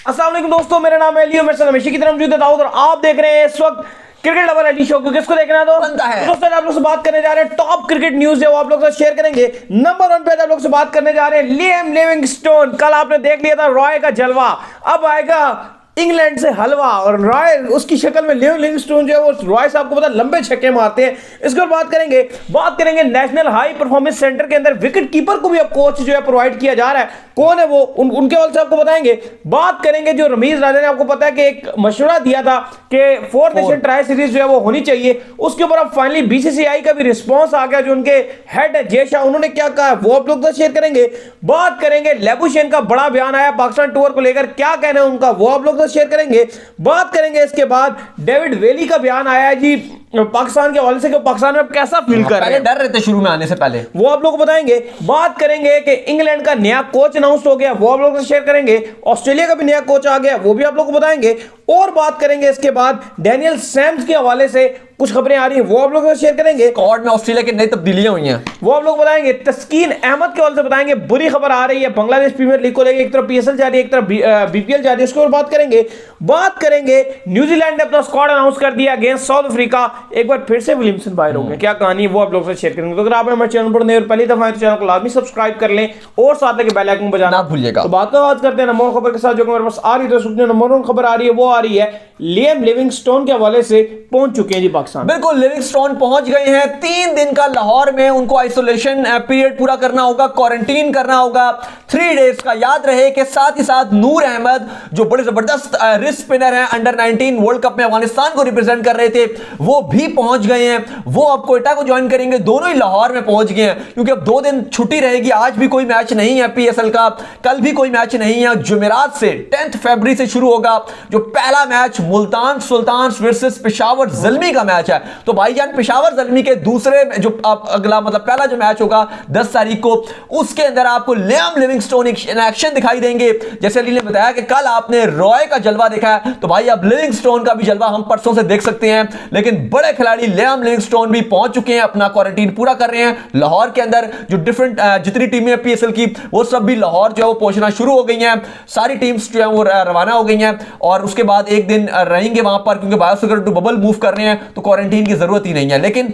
अस्सलाम वालेकुम दोस्तों, मेरा नाम है लियो, मेरे साथ हमेशा की तरह मौजूद है दाऊद और आप देख रहे हैं इस वक्त क्रिकेट लवर एडी शो। किसको देखना है तो बनता है। दोस्तों आप लोग से बात करने जा रहे हैं टॉप क्रिकेट न्यूज है वो आप लोग से शेयर करेंगे। नंबर 1 पे आप लोग से बात करने जा रहे हैं लियाम लिविंगस्टोन। कल आपने देख लिया था रॉय का जलवा, अब आएगा इंग्लैंड से हलवा और रॉय उसकी शक्ल में लियाम लिविंगस्टोन जो है वो रॉय साहब को पता लंबे छक्के मारते हैं। इसके बाद बात करेंगे नेशनल हाई परफॉर्मेंस सेंटर के अंदर विकेट कीपर को भी अब कोच जो है प्रोवाइड किया जा रहा है। कौन है वो उनके वाले से आपको बताएंगे। बात करेंगे जो रमीज राजा ने आपको पता है कि एक मशवरा दिया था कि 4 नेशन ट्राई सीरीज जो है वो होनी चाहिए, उसके ऊपर अब फाइनली बीसीसीआई का भी रिस्पांस आ गया। जो उनके हेड है जय शाह, उन्होंने क्या कहा वो आप लोग तो शेयर करेंगे। बात करेंगे लेबुशेन का बड़ा बयान आया पाकिस्तान टूर को लेकर, क्या कहना है उनका वो आप लोग तो शेयर करेंगे। बात करेंगे इसके बाद डेविड वेली का बयान आया है जी पाकिस्तान के हवाले से कि पाकिस्तान में कैसा फील कर रहे हैं, डर रहे थे शुरू में आने से पहले, वो आप लोग को बताएंगे। बात करेंगे कि इंग्लैंड का नया कोच अनाउंस हो गया, वो आप लोग से शेयर करेंगे। ऑस्ट्रेलिया का भी नया कोच आ गया, वो भी आप लोग को बताएंगे। और बात करेंगे इसके बाद डैनियल सैम्स के हवाले से कुछ खबरें आ रही हैं, वो आप लोग शेयर करेंगे। स्क्वाड में ऑस्ट्रेलिया की नई तब्दीलियां हुई हैं, वो आप लोग बताएंगे। तस्कीन अहमद के हवाले से बताएंगे, बुरी खबर आ रही है बांग्लादेश प्रीमियर लीग को लेकर, एक तरफ पीएसएल जारी है एक तरफ बीपीएल जारी है, उसके ऊपर बात करेंगे। बात करेंगे न्यूजीलैंड ने अपना स्क्वाड अनाउंस कर दिया अगेंस्ट साउथ अफ्रीका, एक बार फिर से विलियमसन बाहर होंगे, क्या कहानी है वो आप लोग से शेयर करेंगे। तो अगर आप हमारे चैनल पर नए और पहली दफा है तो चैनल को लाजमी सब्सक्राइब कर लें और साथ में बेल आइकन बजाना ना भूलिएगा। तो बात करते हैं नंबर खबर के साथ जो मेरे पास आ रही है। नंबर 1 खबर आ रही है वो आ रही है लियाम लिविंगस्टोन के हवाले से पहुंच चुके हैं जी पाकिस्तान। बिल्कुल, लिविंगस्टोन पहुंच गए हैं। 3 दिन का लाहौर में उनको आइसोलेशन पीरियड पूरा करना होगा, क्वारंटीन करना होगा 3 डेज का। याद रहे कि साथ ही साथ नूर अहमद जो बड़े जबरदस्त रिस्ट स्पिनर हैं, अंडर 19 वर्ल्ड कप में अफगानिस्तान को रिप्रेजेंट कर रहे थे, वो भी पहुंच गए हैं। वो अब कोयटा को ज्वाइन करेंगे, दोनों ही लाहौर में पहुंच गए हैं क्योंकि अब 2 दिन छुट्टी रहेगी। आज भी कोई मैच नहीं है पीएसएल का, कल भी कोई मैच नहीं है। जुमेरात से 10 फरवरी से शुरू होगा जो पहला मैच मुल्तान सुल्तान्स वर्सेस पेशावर ज़ल्मी का मैच है। तो भाईजान पेशावर ज़ल्मी के दूसरे जो अगला मतलब पहला जो मैच होगा 10 तारीख को, उसके अंदर आपको लियाम लिविंगस्टोन इन एक्शन दिखाई देंगे। जैसे अली ने बताया कि कल आपने रॉय का जलवा देखा है, तो भाई अब लिविंगस्टोन का भी जलवा हम परसों से देख सकते हैं। लेकिन बड़े खिलाड़ी लियाम लिविंगस्टोन भी पहुंच चुके हैं, अपना क्वारंटीन पूरा कर रहे हैं लाहौर के अंदर। जो डिफरेंट जितनी टीमें हैं पीएसएल की वो सब भी लाहौर जो है वो पहुंचना शुरू हो गई हैं। सारी टीम्स जो है वो रवाना हो गई हैं और उसके बाद एक दिन रहेंगे वहां पर, क्योंकि बायोसिक्योरिटी बबल मूव कर रहे हैं तो क्वारंटीन की जरूरत ही नहीं है। लेकिन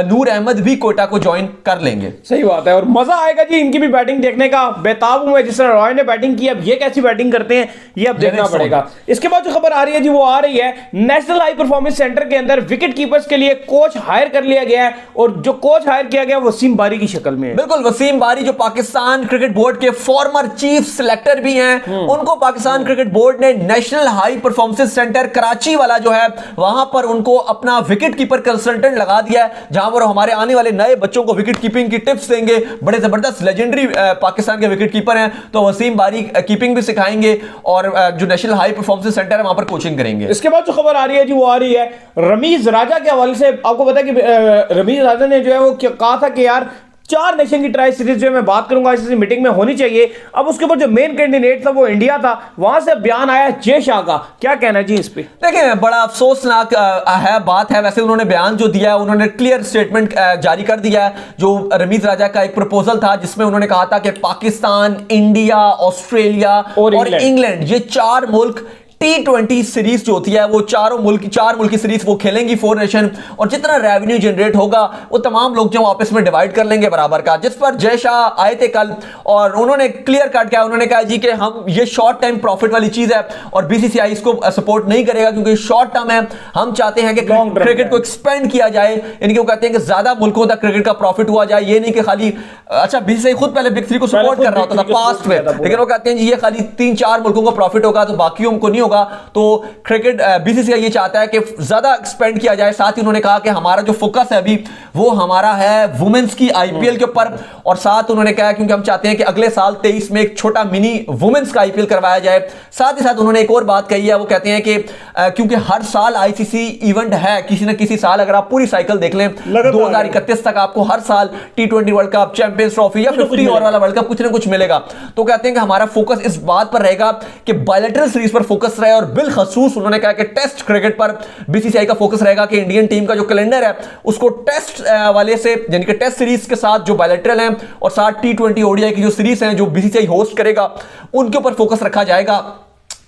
नूर अहमद भी कोयटा को ज्वाइन कर लेंगे। सही बात है और मजा आएगा जी इनकी भी बैटिंग देखने का। बेताब हूं मैं जिस तरह रॉय ने बैटिंग की, अब ये कैसी बैटिंग करते हैं ये अब देखना पड़ेगा। इसके बाद जो खबर आ रही है जी वो आ रही है नेशनल हाई परफॉर्मेंस सेंटर के अंदर विकेट कीपर्स के लिए कोच हायर कर लिया गया है और जो कोच हायर किया गया वसीम बारी की शक्ल में है। बिल्कुल, वसीम बारी जो पाकिस्तान क्रिकेट बोर्ड के फॉर्मर चीफ सिलेक्टर भी हैं, उनको पाकिस्तान क्रिकेट बोर्ड ने national high performance centre Karachi वाला जो है वहां पर उनको अपना विकेट कीपर कंसल्टेंट लगा दिया है, जहां पर हमारे आने वाले नए बच्चों को विकेट कीपिंग की टिप्स देंगे। बड़े जबरदस्त लेजेंडरी पाकिस्तान के विकेट कीपर हैं, तो वसीम बारी कीपिंग भी सिखाएंगे और जो नेशनल हाई परफॉर्मेंस सेंटर है वहां पर कोचिंग करेंगे। इसके बाद जो खबर आ रही है जी वो आ रही है रमीज राजा के हवाले से। आपको पता है कि रमीज राजा ने जो है वो कहा था कि यार 4 नेशन की ट्राई सीरीज जो मैं बात करूंगा इस मीटिंग में होनी चाहिए। अब उसके ऊपर जो मेन कैंडिडेट था वो इंडिया था, वहां से बयान आया जय शाह का, क्या कहना जी इस पे। देखिए बड़ा अफसोसनाक है बात है। वैसे उन्होंने बयान जो दिया है उन्होंने क्लियर स्टेटमेंट जारी कर दिया है। जो रमीज राजा का एक प्रपोजल था जिसमें उन्होंने कहा था कि पाकिस्तान, इंडिया, ऑस्ट्रेलिया और इंग्लैंड ये 4 मुल्क T20 सीरीज जो होती है वो 4 मुल्क की सीरीज वो खेलेंगी 4 नेशन, और जितना रेवेन्यू जनरेट होगा वो तमाम लोग जो आपस में डिवाइड कर लेंगे बराबर का। जिस पर जय शाह आए थे कल और उन्होंने क्लियर कट किया, उन्होंने कहा जी कि हम ये शॉर्ट टाइम प्रॉफिट वाली चीज है और बीसीसीआई इसको सपोर्ट नहीं करेगा क्योंकि शॉर्ट टर्म है। हम चाहते हैं कि क्रिकेट को एक्सपेंड किया जाए, इनके वो कहते हैं कि ज्यादा मुल्कों तक क्रिकेट का प्रॉफिट हुआ जाए। ये नहीं कि खाली अच्छा बीसीसीआई खुद पहले बिग 3 को सपोर्ट कर रहा होता था पास्ट में, लेकिन वो कहते हैं जी ये खाली 3-4 मुल्कों को प्रॉफिट होगा तो बाकियों को नहीं होगा। तो क्रिकेट बीसीसीआई ये चाहता है कि ज्यादा एक्सपेंड किया जाए। साथ ही उन्होंने कहा कि हमारा जो फोकस है अभी वो हमारा है वुमेन्स की आईपीएल के ऊपर, और साथ उन्होंने कहा क्योंकि हम चाहते हैं कि अगले साल 23 में एक छोटा मिनी वुमेन्स का आईपीएल करवाया जाए। साथ ही साथ उन्होंने एक और बात कही है, वो कहते हैं कि क्योंकि हर साल आईसीसी इवेंट है, किसी न किसी साल अगर आप पूरी साइकिल देख लें 2031 तक आपको हर साल T20 world cup, champions trophy या 50 ओवर वाला वर्ल्ड कप कुछ ना कुछ मिलेगा। तो कहते हैं कि हमारा फोकस इस बात पर रहेगा कि बायलैटरल सीरीज पर फोकस रहे, और बिलखसूस उन्होंने कहा कि टेस्ट क्रिकेट पर बीसीसीआई का फोकस रहेगा कि इंडियन टीम का जो कैलेंडर है उसको टेस्ट वाले से यानी कि टेस्ट सीरीज के साथ जो बायलैटरल है और साथ T20 ओडीआई की जो सीरीज है जो बीसीसीआई होस्ट करेगा उनके ऊपर फोकस रखा जाएगा।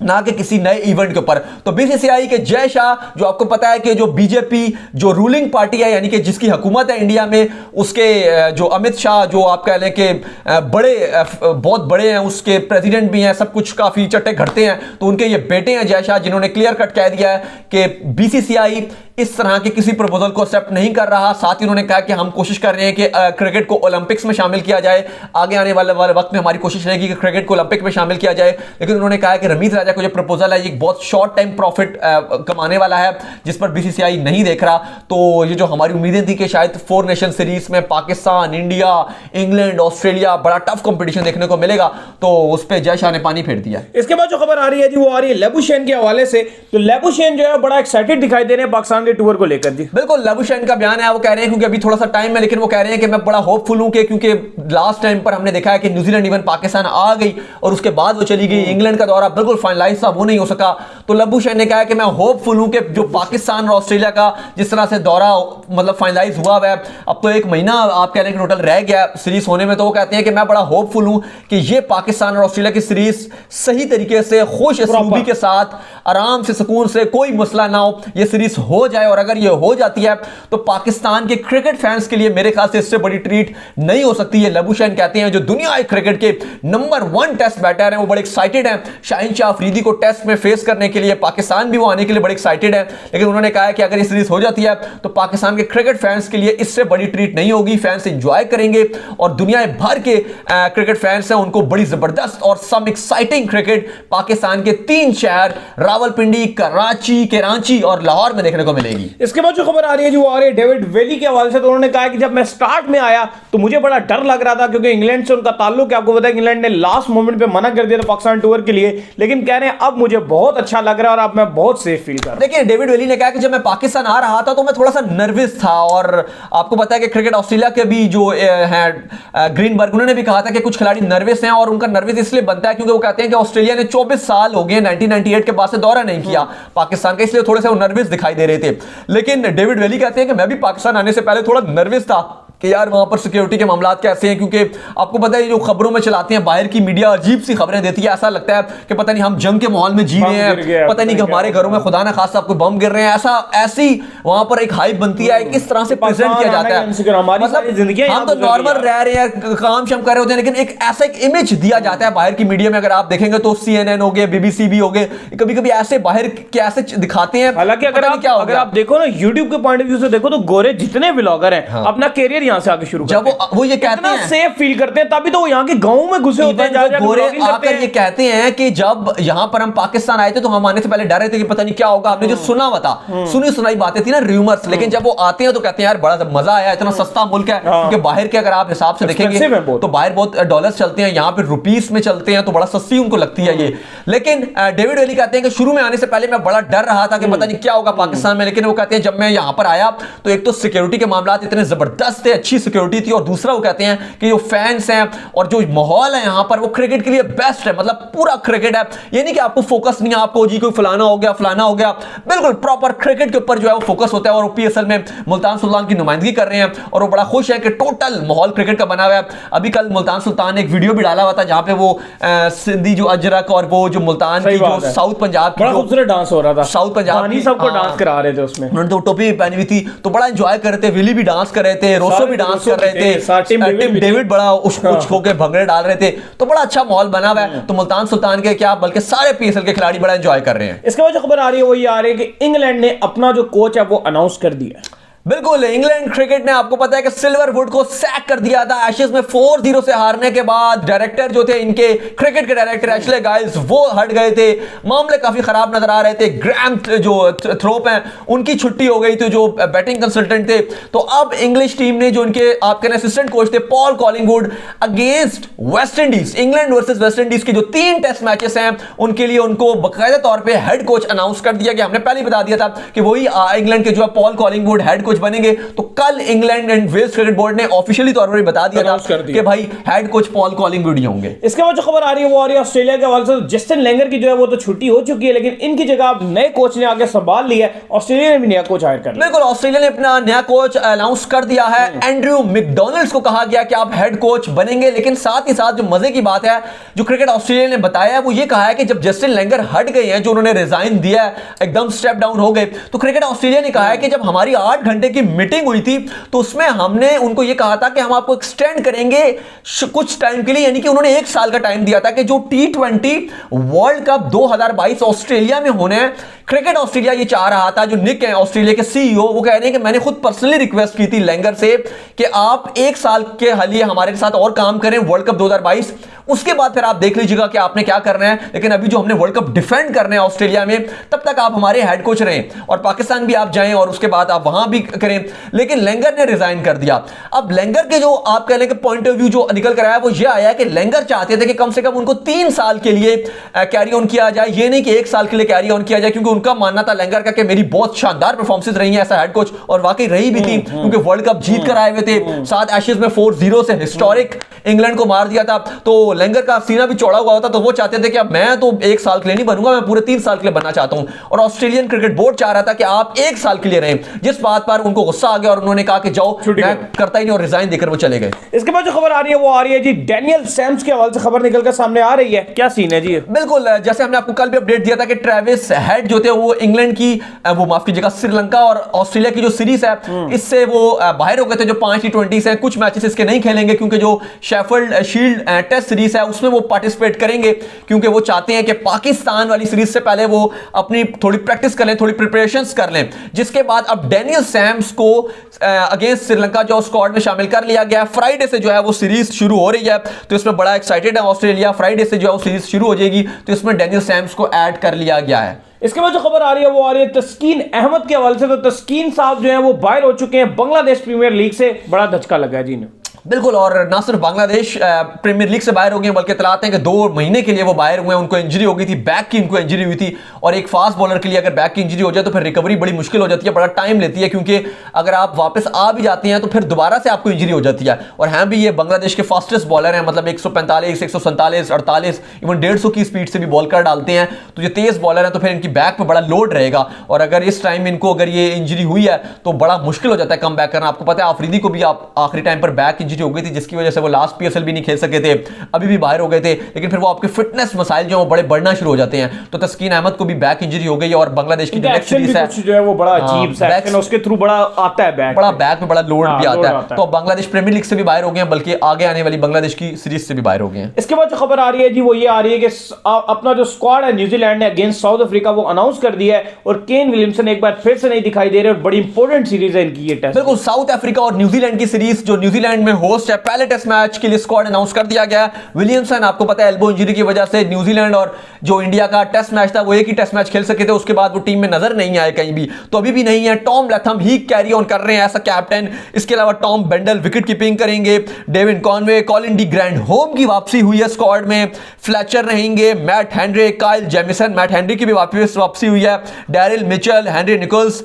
ना कि किसी नए इवेंट के ऊपर। तो बीसीसीआई के जय शाह, जो आपको पता है कि जो बीजेपी जो रूलिंग पार्टी है, यानी कि जिसकी हुकूमत है इंडिया में, उसके जो अमित शाह, जो आप कह लें कि बहुत बड़े हैं, उसके प्रेसिडेंट भी हैं, सब कुछ काफी चट्टे घटते हैं, तो उनके ये बेटे हैं जय शाह, जिन्होंने क्लियर कट कह दिया है कि बीसीसीआई इस तरह के किसी प्रपोजल को एक्सेप्ट नहीं कर रहा। साथ ही उन्होंने कहा कि हम कोशिश कर रहे हैं कि क्रिकेट को ओलंपिक्स में शामिल किया जाए, आगे आने वाले वक्त में हमारी कोशिश रहेगी कि क्रिकेट को ओलंपिक में शामिल किया जाए। लेकिन उन्होंने कहा कि रमीत राजा को जो प्रपोजल है ये बहुत शॉर्ट टाइम प्रॉफिट कमाने वाला है, जिस पर बीसीसीआई नहीं देख रहा। तो ये जो हमारी उम्मीदें थी कि शायद 4 नेशन सीरीज में पाकिस्तान, इंडिया, इंग्लैंड, ऑस्ट्रेलिया बड़ा टफ कंपटीशन देखने को मिलेगा, तो उस पर जय शाह ने पानी फेर दिया। इसके बाद जो खबर आ रही है जी, वो आ रही है लेबुशेन के हवाले से। तो लेबुशेन जो है बड़ा एक्साइटेड दिखाई दे रहे हैं पाकिस्तान के टूर को लेकर जी। बिल्कुल, लेबुशेन का बयान है, वो कह रहे हैं क्योंकि अभी थोड़ा सा टाइम है, लेकिन वो कह रहे हैं कि मैं बड़ा होपफुल हूं कि क्योंकि लास्ट टाइम पर हमने देखा है कि न्यूजीलैंड इवन पाकिस्तान आ गई और उसके बाद वो चली गई, इंग्लैंड का दौरा बिल्कुल फाइनलाइज था, वो नहीं हो सका। तो लेबुशेन ने कहा कि मैं होपफुल हूं कि जो पाकिस्तान और ऑस्ट्रेलिया का जिस तरह से दौरा मतलब फाइनलाइज हुआ है, अब तो 1 महीना आप कह रहे हैं कि टोटल रह गया सीरीज होने में, तो वो कहते हैं कि मैं बड़ा होपफुल हूं कि ये पाकिस्तान और ऑस्ट्रेलिया की सीरीज सही तरीके से खुश असलूबी के साथ आराम से सुकून से कोई मसला ना हो, ये सीरीज हो जाए। और अगर ये हो जाती है तो पाकिस्तान के क्रिकेट फैंस के लिए मेरे ख्याल से इससे बड़ी ट्रीट नहीं हो सकती है। लेबुशेन कहते हैं जो दुनिया क्रिकेट के नंबर 1 टेस्ट बैटर हैं वो बड़े एक्साइटेड हैं शाहीन शाह अफरीदी को टेस्ट में फेस करने के लिए, पाकिस्तान भी वो आने के लिए बड़े एक्साइटेड है। लेकिन उन्होंने कहा है कि अगर ये सीरीज हो जाती है तो पाकिस्तान के क्रिकेट फैंस के लिए इससे बड़ी ट्रीट नहीं होगी, फैंस एंजॉय करेंगे और दुनिया भर के क्रिकेट फैंस हैं उनको बड़ी जबरदस्त और सम एक्साइटिंग क्रिकेट पाकिस्तान के 3 शहर रावलपिंडी, कराची और लाहौर में देखने को मिलेगी। इसके बाद जो खबर आ रही है जी, वो आ रही है डेविड वेली के हवाले से। तो उन्होंने कहा कि जब मैं स्टार्ट में आया तो मुझे बड़ा डर लग रहा था क्योंकि इंग्लैंड से उनका ताल्लुक है, आपको पता है कि इंग्लैंड ने लास्ट मोमेंट पे मना कर दिया था पाकिस्तान टूर के लिए, लेकिन कह रहे हैं अब मुझे बहुत अच्छा लग रहा है और अब मैं बहुत सेफ फील कर रहा हूं। देखिए, डेविड वेली ने कहा कि जब मैं पाकिस्तान आ रहा था तो मैं थोड़ा सा नर्वस था, और आपको पता है कि क्रिकेट ऑस्ट्रेलिया के भी जो हैं ग्रीनबर्ग, उन्होंने भी कहा था कि कुछ खिलाड़ी नर्वस हैं, और उनका नर्वस इसलिए बनता है क्योंकि वो कहते हैं कि ऑस्ट्रेलिया ने 24 साल हो गए 1998 के बाद से दौरा नहीं किया पाकिस्तान का, इसलिए थोड़े से वो नर्वस दिखाई दे रहे थे। लेकिन डेविड वेली कहते हैं कि मैं भी पाकिस्तान आने से पहले थोड़ा नर्वस था कि यार वहां पर सिक्योरिटी के मामलात कैसे हैं, क्योंकि आपको पता है जो खबरों में चलाते हैं बाहर की मीडिया अजीब सी खबरें देती है, ऐसा लगता है कि पता नहीं हम जंग के माहौल में जी रहे हैं, पता नहीं कि हमारे घरों में खुदा ना खासा आपको बम गिर रहे हैं, ऐसी वहां पर एक हाइप बनती है, किस तरह से प्रेजेंट किया जाता है, मतलब हम तो नॉर्मल रह रहे हैं, काम शाम कर रहे होते हैं, लेकिन एक ऐसा एक इमेज दिया जाता है बाहर की मीडिया में। अगर आप देखेंगे तो CNN हो गए, BBC भी हो गए, कभी कभी ऐसे बाहर के ऐसे दिखाते हैं। हालांकि अगर आप देखो ना यूट्यूब के पॉइंट ऑफ व्यू से देखो तो गोरे जितने व्लॉगर हैं अपना कैरियर यहां से आगे शुरू वो ये कहते हैं सेफ फील करते हैं, तभी तो वो यहाँ के गांव में घुसे होते हैं, गोरे आकर ये कहते हैं कि जब यहाँ पर हम पाकिस्तान आए थे तो हम आने से पहले डर रहे थे कि पता नहीं क्या होगा, हमने जो सुना हुआ था, सुनी सुनाई बातें थी ना, रूमर्स, लेकिन जब वो आते हैं तो कहते हैं यार बड़ा मजा आया, इतना सस्ता मुल्क है, क्योंकि बाहर के अगर आप हिसाब से देखेंगे तो बाहर बहुत डॉलर्स चलते हैं, यहाँ पे रुपीस में चलते हैं, तो बड़ा सस्ती उनको लगती है ये। लेकिन डेविड वेली कहते हैं कि शुरू में आने से पहले मैं बड़ा डर रहा था कि पता नहीं क्या होगा पाकिस्तान में, लेकिन वो कहते हैं जब मैं यहाँ पर आया तो एक तो सिक्योरिटी के मामला इतने जबरदस्त थे, अच्छी सिक्योरिटी थी, और दूसरा वो कहते हैं कि जो फैंस हैं और जो माहौल है यहाँ पर वो क्रिकेट के लिए बेस्ट है, मतलब पूरा क्रिकेट है, ये नहीं कि आपको फोकस नहीं है आपको जी कोई फलाना हो गया, बिल्कुल प्रॉपर क्रिकेट के ऊपर जो है वो फोकस होता है। और ओपी असल में मुल्तान सुल्तान की नुमाइंदगी कर रहे हैं और वो बड़ा खुश है कि टोटल माहौल क्रिकेट का बना हुआ है। अभी कल मुल्तान सुल्तान ने एक वीडियो भी डाला हुआ था जहां पे वो सिंधी जो अजरक और वो जो मुल्तान की जो साउथ पंजाब की खूबसूरत डांस हो रहा था, साउथ पंजाब की सबको डांस करा रहे थे, उसमें उन्होंने तो टोपी भी पहनी हुई थी, तो बड़ा एंजॉय कर रहे थे, विली भी डांस कर रहे थे, रोसो भी डांस कर रहे थे, टीम डेविड बड़ा उछ होकर भंगड़े डाल रहे थे, तो बड़ा अच्छा माहौल बना हुआ है। तो मुल्तान सुल्तान के क्या बल्कि सारे PSL के खिलाड़ी बड़ा एंजॉय कर रहे हैं। इसके बाद जो खबर आ रही है वो ये आ रही है कि इंग्लैंड ने अपना जो कोच है वो अनाउंस कर दिया है। बिल्कुल, इंग्लैंड क्रिकेट ने आपको पता है कि सिल्वरवुड को सैक कर दिया था एशेज में 4-0 से हारने के बाद। डायरेक्टर जो थे इनके क्रिकेट के डायरेक्टर एशले गाइल्स वो हट गए थे, मामले काफी खराब नजर आ रहे थे। ग्राहम जो थ्रोप हैं उनकी छुट्टी हो गई थी, जो बैटिंग कंसल्टेंट थे। तो अब इंग्लिश टीम ने जो उनके आपके असिस्टेंट कोच थे Paul Collingwood against West Indies, England versus West Indies के जो 3 टेस्ट मैचेस हैं उनके लिए उनको बाकायदा तौर पर हेड कोच अनाउंस कर दिया गया। हमने पहले बता दिया था कि वही इंग्लैंड के जो है Paul Collingwood head coach coach बनेंगे। तो कल England and Wales cricket board ने ऑफिशियली तौर पर बता दिया था कि भाई हेड कोच पॉल कॉलिंगवुड होंगे। इसके बाद जो खबर आ रही है वो आ रही है ऑस्ट्रेलिया के हवाले से। जस्टिन लेंगर की जो है वो तो छुट्टी हो चुकी है, लेकिन इनकी जगह अब नए कोच ने आगे संभाल लिया है। ऑस्ट्रेलिया ने भी नया कोच हायर कर लिया। बिल्कुल, ऑस्ट्रेलिया ने अपना नया कोच अनाउंस कर दिया है। एंड्रयू मैकडोनाल्ड्स को कहा गया कि आप हेड कोच बनेंगे, लेकिन साथ ही साथ जो मजे की बात है जो क्रिकेट ऑस्ट्रेलिया ने बताया है वो ये कहा है कि जब जस्टिन लेंगर हट गए हैं, जो उन्होंने रिजाइन दिया है, एकदम स्टेप डाउन हो गए, तो क्रिकेट ऑस्ट्रेलिया ने कहा है कि जब हमारी 8 घंटे की मीटिंग हुई थी तो उसमें हमने उनको ये कहा था कि हम आपको एक्सटेंड करेंगे कुछ टाइम के लिए, यानी कि उन्होंने 1 साल का टाइम दिया था कि जो T20 वर्ल्ड कप 2022 ऑस्ट्रेलिया में होने हैं। क्रिकेट ऑस्ट्रेलिया ये चाह रहा था, जो निक है ऑस्ट्रेलिया के सीईओ, वो कह रहे हैं कि मैंने खुद पर्सनली रिक्वेस्ट की थी लेंगर से कि आप 1 साल के लिए हमारे साथ और काम करें वर्ल्ड कप 2022, उसके बाद फिर आप देख लीजिएगा कि आपने क्या करना है, लेकिन अभी जो हमने वर्ल्ड कप डिफेंड करना है ऑस्ट्रेलिया में, तब तक आप हमारे हेड कोच रहें और पाकिस्तान भी आप जाएं और उसके बाद आप वहां भी करें। लेकिन लेंगर ने रिजाइन कर दिया। अब लेंगर के जो आप कह लें कि पॉइंट ऑफ व्यू जो निकल कर आया वो ये आया कि लेंगर चाहते थे कि कम से कम उनको 3 साल के लिए कैरी ऑन किया जाए, ये नहीं कि 1 साल के लिए कैरी ऑन किया जाए, क्योंकि उनका मानना था लेंगर का कि मेरी बहुत शानदार परफॉर्मेंस रही है ऐसा हेड कोच, और वाकई रही भी थी, क्योंकि वर्ल्ड कप जीत कर आए हुए थे। 7 एशेज में 4-0 से हिस्टोरिक इंग्लैंड को मार दिया था। तो लेंगर का सीना भी चौड़ा हुआ होता, तो वो चाहते थे कि अब मैं तो 1 साल के लिए नहीं बनूंगा, मैं पूरे 3 साल के लिए बनना चाहता हूं। और ऑस्ट्रेलियन क्रिकेट बोर्ड चाह रहा था कि आप 1 साल के लिए रहें, जिस बात पर उनको गुस्सा आ गया और उन्होंने कहा कि जाओ, मैं करता ही नहीं, और रिजाइन देकर वो चले गए। इसके बाद जो खबर आ रही है वो आ रही है जी डैनियल सैम्स के हवाले से खबर निकल कर सामने आ रही है। क्या सीन है जी? बिल्कुल, जैसे हमने आपको कल भी अपडेट दिया था कि ट्रेविस हेड जो थे वो इंग्लैंड की, वो माफ कीजिएगा, श्रीलंका और ऑस्ट्रेलिया की जो सीरीज है इससे वो बाहर हो गए थे, जो 5 T20 है, कुछ मैचेस इसके नहीं खेलेंगे, क्योंकि जो शेफील्ड शील्ड टेस्ट सीरीज है उसमें वो पार्टिसिपेट करेंगे, क्योंकि वो चाहते हैं कि पाकिस्तान वाली सीरीज से पहले वो अपनी थोड़ी प्रैक्टिस कर लें, थोड़ी प्रिपरेशंस कर लें। जिसके बाद अब डैनियल सैम्स को अगेंस्ट श्रीलंका जो स्क्वाड में शामिल कर लिया गया। फ्राइडे से जो है वो सीरीज शुरू हो रही है, तो इसमें बड़ा एक्साइटेड है ऑस्ट्रेलिया। फ्राइडे से जो है वो सीरीज शुरू हो जाएगी, तो इसमें डैनियल सैम्स को ऐड कर लिया गया है। इसके बाद जो खबर आ रही है वो आ रही है तस्कीन अहमद के हवाले से। तो तस्कीन साहब जो है वो बाहर हो चुके हैं बांग्लादेश प्रीमियर लीग से। बड़ा धचका लगा है जी ने। बिल्कुल, और ना सिर्फ बांग्लादेश प्रीमियर लीग से बाहर हो गए, बल्कि इतलाते हैं कि 2 महीने के लिए वो बाहर हुए हैं। उनको इंजरी हो गई थी, बैक की इनको इंजरी हुई थी, और एक फास्ट बॉलर के लिए अगर बैक की इंजरी हो जाए तो फिर रिकवरी बड़ी मुश्किल हो जाती है, बड़ा टाइम लेती है, क्योंकि अगर आप वापस आ भी जाते हैं तो फिर दोबारा से आपको इंजरी हो जाती है। और हैं भी ये बांग्लादेश के फास्टेस्ट बॉलर हैं, मतलब 145, 147, 48, इवन 150 की स्पीड से भी बॉल कर डालते हैं। तो ये तेज बॉलर हैं, तो फिर इनकी बैक पर बड़ा लोड रहेगा, और अगर इस टाइम इनको अगर ये इंजरी हुई है तो बड़ा मुश्किल हो जाता है कम बैक करना। आपको पता है आफरीदी को भी आखिरी टाइम पर बैक इंजरी हो गई थी, जिसकी वजह से वो लास्ट पीएसएल भी नहीं खेल सके थे, अभी भी बाहर हो गए थे। लेकिन फिर वो आपके फिटनेस मसाइल जो बड़े बढ़ना शुरू हो जाते हैं। तो तस्कीन अहमद को भी बैक इंजरी हो गई है, और बांग्लादेश की जो नेक्स्ट सीरीज है जो है वो बड़ा अजीब सा एक्शन, उसके थ्रू बड़ा आता है बैक, बड़ा बैक में बड़ा लोड भी आता है। तो बांग्लादेश प्रीमियर लीग से भी बाहर हो गए हैं, बल्कि आगे आने वाली बांग्लादेश की सीरीज से भी बाहर हो गए हैं। इसके बाद जो खबर आ रही है जी वो ये आ रही है कि अपना जो स्क्वाड है न्यूजीलैंड ने अगेंस्ट साउथ अफ्रीका वो अनाउंस कर दिया है, और केन विलियमसन एक बार फिर से नहीं दिखाई दे रहे, और बड़ी इंपॉर्टेंट सीरीज है इनकी ये टेस्ट। बिल्कुल, साउथ अफ्रीका और न्यूजीलैंड की सीरीज, जो न्यूजीलैंड में होस्ट है, पहले टेस्ट मैच के लिए स्क्वाड अनाउंस कर दिया गया। विलियमसन आपको पता है एल्बो इंजरी की वजह से न्यूजीलैंड और जो इंडिया का टेस्ट मैच था वो एक ही टेस्ट मैच खेल सके थे, उसके बाद वो टीम में नजर नहीं आए कहीं भी, तो अभी भी नहीं है। Tom Latham he carry on कर रहे हैं ऐसा कैप्टन। इसके अलावा टॉम बेंडल विकेट कीपिंग करेंगे, Devon Conway, Colin de grand home की वापसी हुई है स्क्वाड में, फ्लेचर रहेंगे, Matt Henry, Kyle Jameson, Matt Henry की भी वापसी हुई है, Daryl Mitchell, Henry Nichols,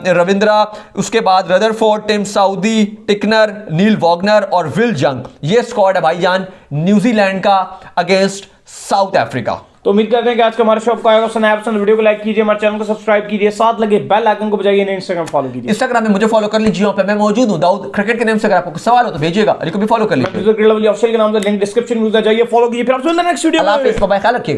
Ravindra, उसके बाद रदरफोर्ड, टिम साउदी, टिकनर, नील वॉगनर और विल जंग। ये स्क्वाड है भाईजान न्यूजीलैंड का अगेंस्ट साउथ अफ्रीका। तो उम्मीद करते हैं कि आज का हमारा शो आपको आएगा पसंद आया। वीडियो को लाइक कीजिए, हमारे चैनल को सब्सक्राइब कीजिए, साथ लगे बेल आइकन को बजाइए, इंस्टाग्राम फॉलो कीजिए। इंस्टाग्राम में मुझे फॉलो कर लीजिए, वहां पे मैं मौजूद हूं दाऊद क्रिकेट के नाम से। अगर आपको सवाल हो तो भेजिएगा, अली को भी फॉलो कर लीजिए। ऑफिशियल के नाम से लिंक डिस्क्रिप्शन में जाइए, फॉलो कीजिए। फिर आपसे नेक्स्ट वीडियो में। अल्लाह हाफिज़, बाय, ख्याल रखिएगा।